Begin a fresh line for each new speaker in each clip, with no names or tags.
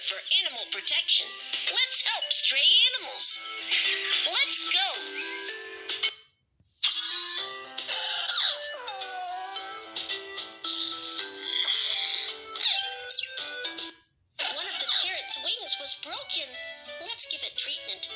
for animal protection. Let's help stray animals. Let's go. One of the parrot's wings was broken. Let's give it treatment.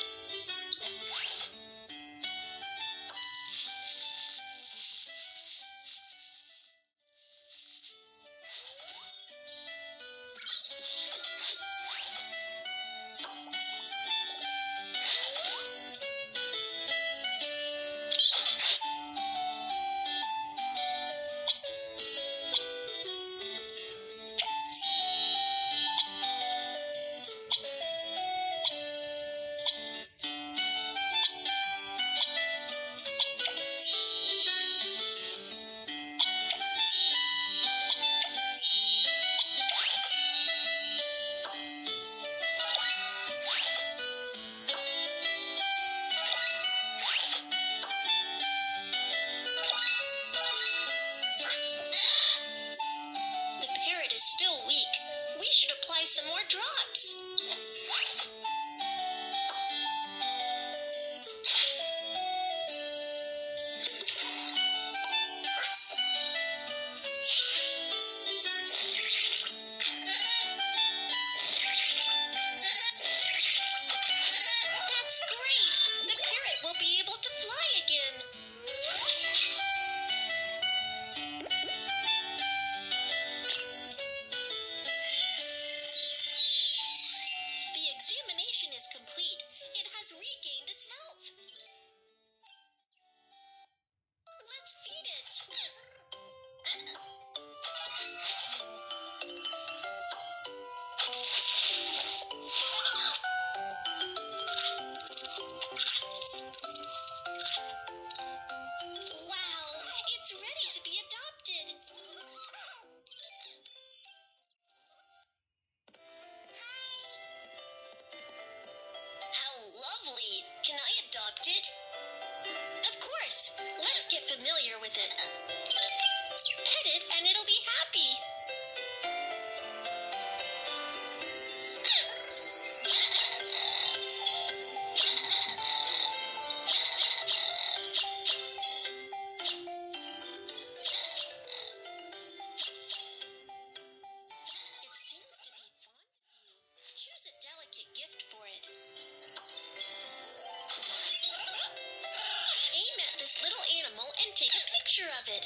Still weak. We should apply some more drops. That's great. The parrot will be able to fly again. Examination is complete. It has regained its health. Let's feed it. Wow, it's ready to be adopted. Lovely. Can I adopt it? Of course. Let's get familiar with it. Pet it and it'll be happy. It seems to be fond of you. Choose a delicate gift for it. Aim at this little animal and take a picture of it.